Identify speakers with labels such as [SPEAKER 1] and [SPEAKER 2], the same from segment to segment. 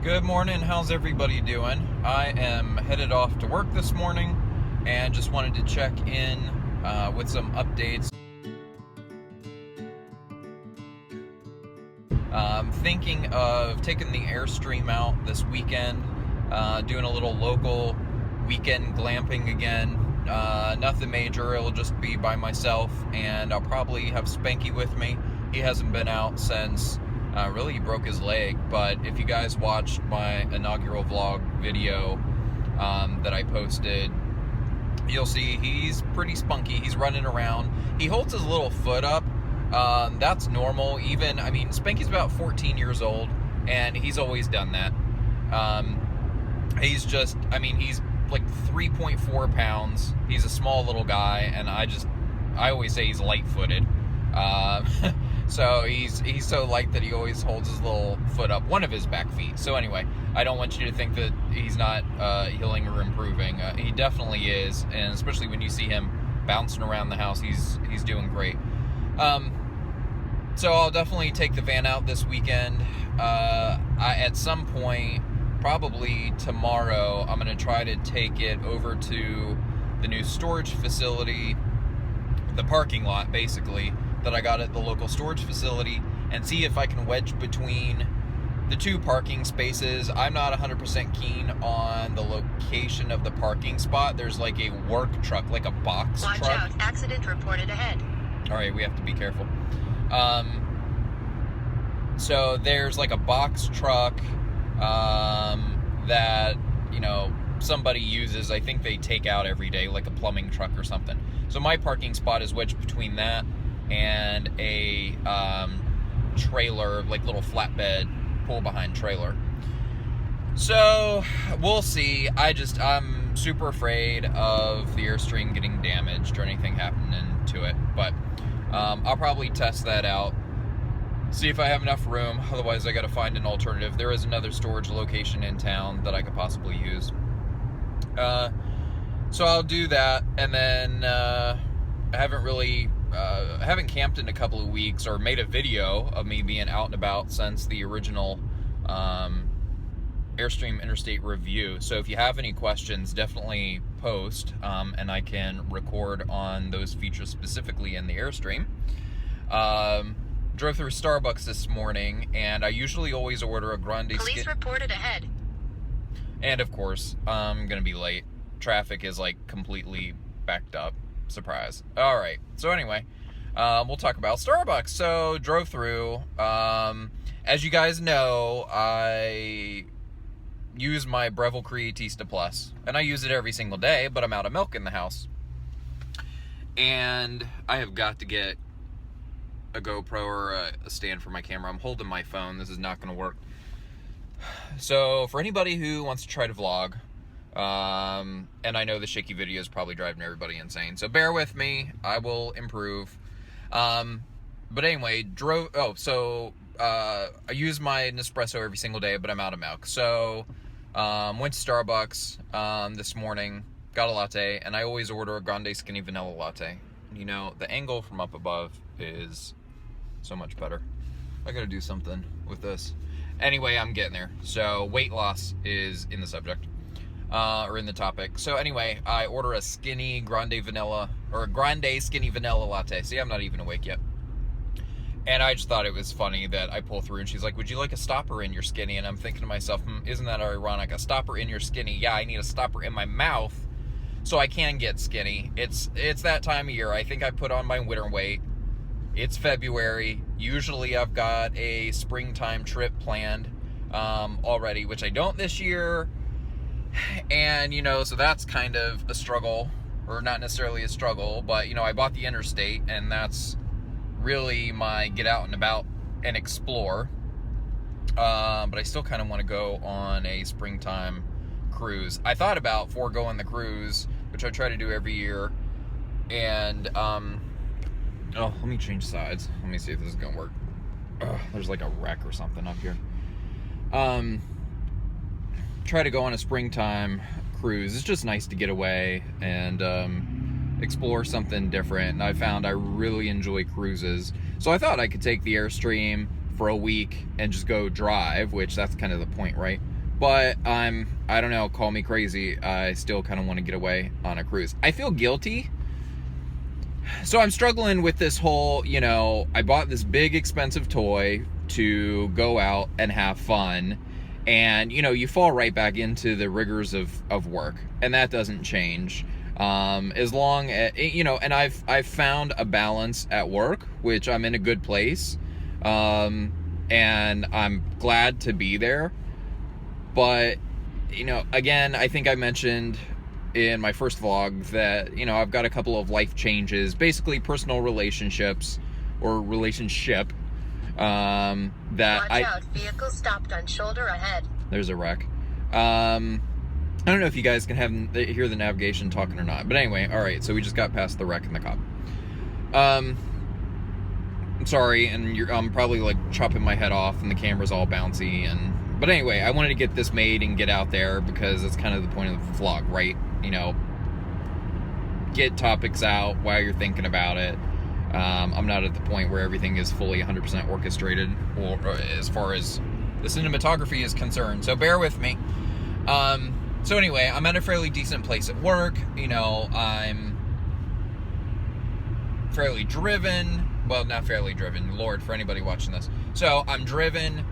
[SPEAKER 1] Good morning, how's everybody doing? I am headed off to work this morning and just wanted to check in with some updates. Thinking of taking the Airstream out this weekend, doing a little local weekend glamping again. Nothing major, it'll just be by myself, and I'll probably have Spanky with me. He hasn't been out since really he broke his leg, but if you guys watched my inaugural vlog video that I posted, you'll see he's pretty spunky. He's running around. He holds his little foot up. That's normal. Even, I mean, Spanky's about 14 years old, and he's always done that. He's just, I mean, he's like 3.4 pounds. He's a small little guy, and I always say he's light-footed. So he's so light that he always holds his little foot up, one of his back feet. So anyway, I don't want you to think that he's not healing or improving. He definitely is, and especially when you see him bouncing around the house, he's doing great. So I'll definitely take the van out this weekend. At some point, probably tomorrow, I'm going to try to take it over to the new storage facility, the parking lot basically, that I got at the local storage facility, and see if I can wedge between the two parking spaces. I'm not 100% keen on the location of the parking spot. There's like a work truck, like a box truck.
[SPEAKER 2] Watch out, accident reported ahead.
[SPEAKER 1] All right, we have to be careful. So there's like a box truck that, you know, somebody uses. I think they take out every day, like a plumbing truck or something. So my parking spot is wedged between that and a trailer, like little flatbed pull behind trailer. So we'll see. I'm super afraid of the Airstream getting damaged or anything happening to it, but I'll probably test that out, see if I have enough room. Otherwise I got to find an alternative. There is another storage location in town that I could possibly use. So I'll do that, and then I haven't camped in a couple of weeks or made a video of me being out and about since the original Airstream Interstate review. So if you have any questions, definitely post, and I can record on those features specifically in the Airstream. Drove through Starbucks this morning, and I usually always order a grande.
[SPEAKER 2] Police reported ahead.
[SPEAKER 1] And of course, I'm gonna be late. Traffic is like completely backed up. Surprise. All right. So anyway, we'll talk about Starbucks. So drove through. As you guys know, I use my Breville Creatista Plus, and I use it every single day, but I'm out of milk in the house. And I have got to get a GoPro or a stand for my camera. I'm holding my phone. This is not going to work. So for anybody who wants to try to vlog, and I know the shaky video is probably driving everybody insane, so bear with me. I will improve. But anyway, I use my Nespresso every single day, but I'm out of milk. So went to Starbucks this morning, got a latte, and I always order a grande skinny vanilla latte. You know, the angle from up above is so much better. I gotta do something with this. Anyway, I'm getting there. So weight loss is in the subject, or in the topic. So anyway, I order a skinny grande vanilla, or a grande skinny vanilla latte. See, I'm not even awake yet. And I just thought it was funny that I pull through and she's like, would you like a stopper in your skinny? And I'm thinking to myself, isn't that ironic? A stopper in your skinny? Yeah, I need a stopper in my mouth so I can get skinny. It's that time of year. I think I put on my winter weight. It's February. Usually I've got a springtime trip planned already, which I don't this year. And, you know, so that's kind of a struggle, or not necessarily a struggle, but, you know, I bought the Interstate, and that's really my get out and about and explore. But I still kind of want to go on a springtime cruise. I thought about foregoing the cruise, which I try to do every year, and let me change sides. Let me see if this is gonna work. There's like a wreck or something up here. Try to go on a springtime cruise. It's just nice to get away and explore something different, and I found I really enjoy cruises. So I thought I could take the Airstream for a week and just go drive, which that's kind of the point, right? But I don't know, call me crazy, I still kind of want to get away on a cruise. I feel guilty. So I'm struggling with this whole, I bought this big expensive toy to go out and have fun. And, you fall right back into the rigors of work. And that doesn't change. As long as, and I've found a balance at work, which I'm in a good place. And I'm glad to be there. But, again, I think I mentioned in my first vlog that, I've got a couple of life changes, basically personal relationships or relationship, that
[SPEAKER 2] Watch out, vehicle stopped on shoulder ahead.
[SPEAKER 1] There's a wreck. I don't know if you guys can hear the navigation talking or not, but anyway, all right, so we just got past the wreck and the cop. I'm sorry, and I'm probably like chopping my head off and the camera's all bouncy, but anyway, I wanted to get this made and get out there because that's kind of the point of the vlog, right? Get topics out while you're thinking about it. I'm not at the point where everything is fully 100% orchestrated, or as far as the cinematography is concerned, so bear with me. So anyway, I'm at a fairly decent place at work. I'm fairly driven. Well, not fairly driven, Lord, for anybody watching this. So I'm driven,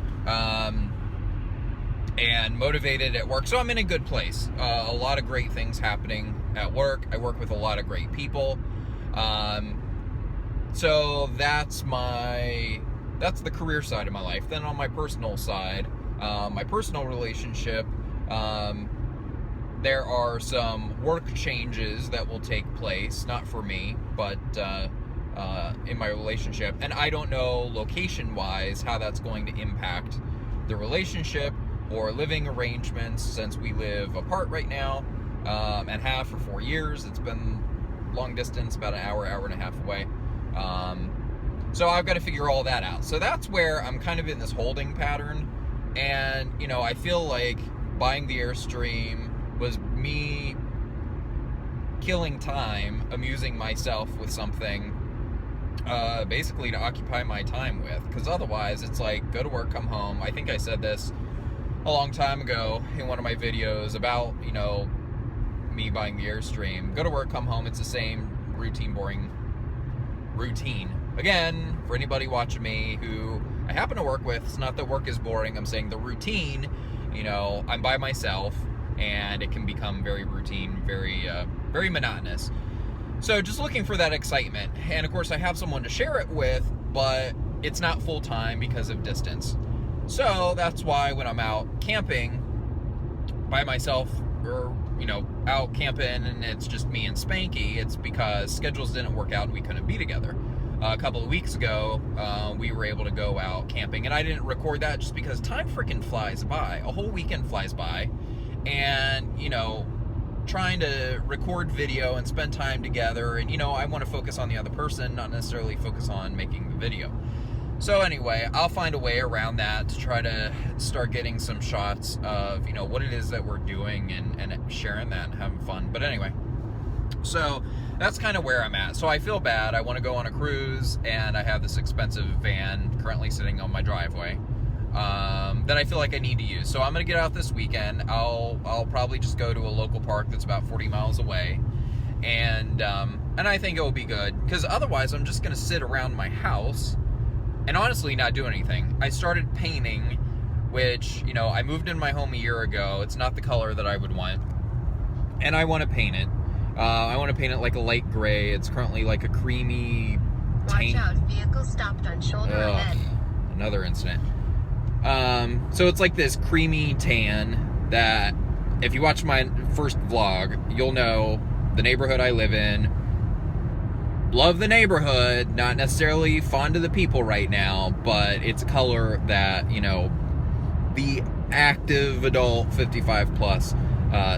[SPEAKER 1] and motivated at work. So I'm in a good place. A lot of great things happening at work. I work with a lot of great people. So that's the career side of my life. Then on my personal side, my personal relationship, there are some work changes that will take place, not for me, but in my relationship. And I don't know location-wise how that's going to impact the relationship or living arrangements, since we live apart right now, and have for 4 years. It's been long distance, about an hour and a half away. So I've got to figure all that out. So that's where I'm kind of in this holding pattern. And, I feel like buying the Airstream was me killing time, amusing myself with something, basically to occupy my time with. Because otherwise, it's like, go to work, come home. I think I said this a long time ago in one of my videos about, me buying the Airstream. Go to work, come home. It's the same routine, boring routine. Again, for anybody watching me who I happen to work with, it's not that work is boring. I'm saying the routine, I'm by myself, and it can become very routine, very monotonous. So just looking for that excitement. And of course I have someone to share it with, but it's not full time because of distance. So that's why when I'm out camping by myself, or, out camping and it's just me and Spanky, it's because schedules didn't work out and we couldn't be together. A couple of weeks ago, we were able to go out camping, and I didn't record that just because time freaking flies by. A whole weekend flies by, and, trying to record video and spend time together, and, I want to focus on the other person, not necessarily focus on making the video. So anyway, I'll find a way around that to try to start getting some shots of, what it is that we're doing, and sharing that and having fun. But anyway, so that's kind of where I'm at. So I feel bad. I want to go on a cruise, and I have this expensive van currently sitting on my driveway that I feel like I need to use. So I'm going to get out this weekend. I'll probably just go to a local park that's about 40 miles away, and I think it will be good, because otherwise I'm just going to sit around my house and honestly not do anything. I started painting, which, I moved in my home a year ago. It's not the color that I would want, and I want to paint it. I want to paint it like a light gray. It's currently like a creamy
[SPEAKER 2] Watch out, vehicle stopped on shoulder ahead.
[SPEAKER 1] Another incident. So it's like this creamy tan that, if you watch my first vlog, you'll know the neighborhood I live in. Love the neighborhood, not necessarily fond of the people right now, but it's a color that, the active adult 55 plus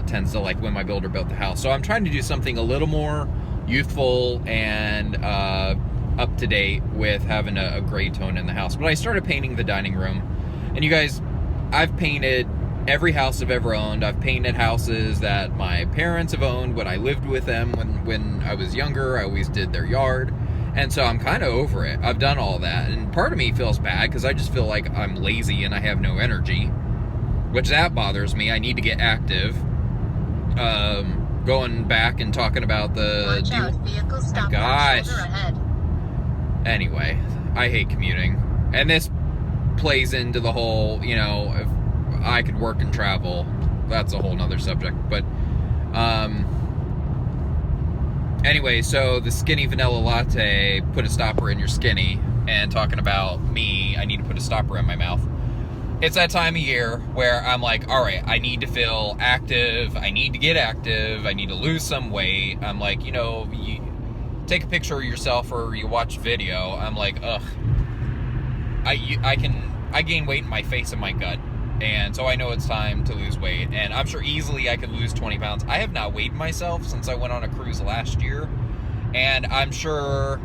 [SPEAKER 1] tends to like when my builder built the house. So I'm trying to do something a little more youthful and up to date with having a gray tone in the house. But I started painting the dining room, and you guys, I've painted every house I've ever owned. I've painted houses that my parents have owned when I lived with them. When I was younger, I always did their yard. And so I'm kind of over it. I've done all that. And part of me feels bad because I just feel like I'm lazy and I have no energy. which that bothers me. I need to get active. Going back and talking about the...
[SPEAKER 2] Watch out, vehicle stopped
[SPEAKER 1] gosh.
[SPEAKER 2] on shoulder ahead.
[SPEAKER 1] Anyway, I hate commuting. And this plays into the whole, you know, if I could work and travel, that's a whole nother subject. But, anyway, so the skinny vanilla latte, put a stopper in your skinny, and talking about me, I need to put a stopper in my mouth. It's that time of year where I'm like, all right, I need to feel active. I need to get active. I need to lose some weight. I'm like, you know, you take a picture of yourself or you watch video. I'm like, ugh. I gain weight in my face and my gut. And so I know it's time to lose weight. And I'm sure easily I could lose 20 pounds. I have not weighed myself since I went on a cruise last year. And I'm sure...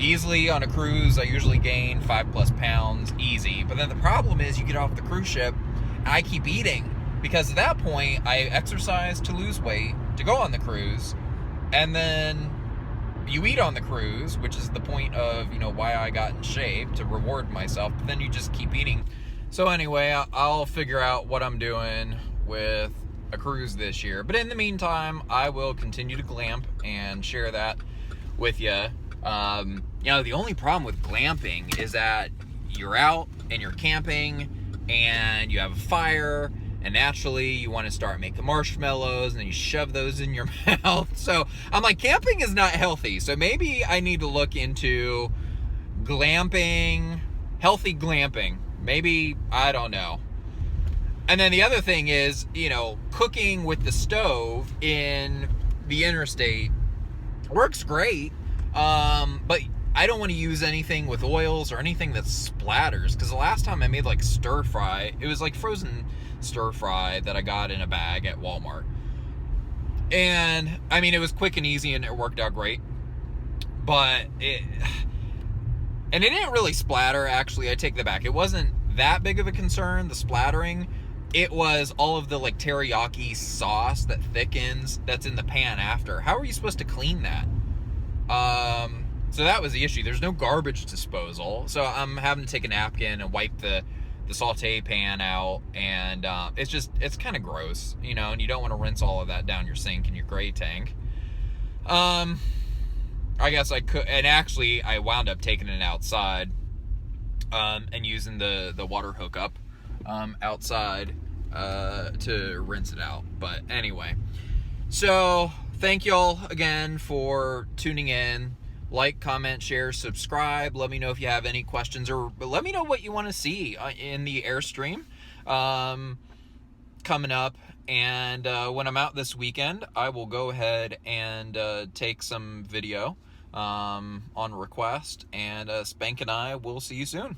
[SPEAKER 1] easily on a cruise, I usually gain 5+ pounds, easy. But then the problem is you get off the cruise ship, and I keep eating. Because at that point, I exercise to lose weight, to go on the cruise, and then you eat on the cruise, which is the point of, you know, why I got in shape, to reward myself. But then you just keep eating. So anyway, I'll figure out what I'm doing with a cruise this year. But in the meantime, I will continue to glamp and share that with you. You know, the only problem with glamping is that you're out and you're camping and you have a fire, and naturally you want to start making marshmallows and then you shove those in your mouth. So I'm like, camping is not healthy. So maybe I need to look into glamping, healthy glamping. Maybe, I don't know. And then the other thing is, you know, cooking with the stove in the interstate works great. But I don't want to use anything with oils or anything that splatters, because the last time I made like stir fry, it was like frozen stir fry that I got in a bag at Walmart. And I mean, it was quick and easy and it worked out great. But it didn't really splatter, actually. I take that back. It wasn't that big of a concern, the splattering. It was all of the like teriyaki sauce that thickens that's in the pan after. How are you supposed to clean that? So that was the issue. There's no garbage disposal. So I'm having to take a napkin and wipe the saute pan out. And it's kind of gross, you know, and you don't want to rinse all of that down your sink in your gray tank. I guess I could, and actually I wound up taking it outside, and using the water hookup, outside, to rinse it out. But anyway, so thank y'all again for tuning in. Like, comment, share, subscribe. Let me know if you have any questions, or let me know what you want to see in the Airstream coming up. And when I'm out this weekend, I will go ahead and take some video on request. And Spank and I will see you soon.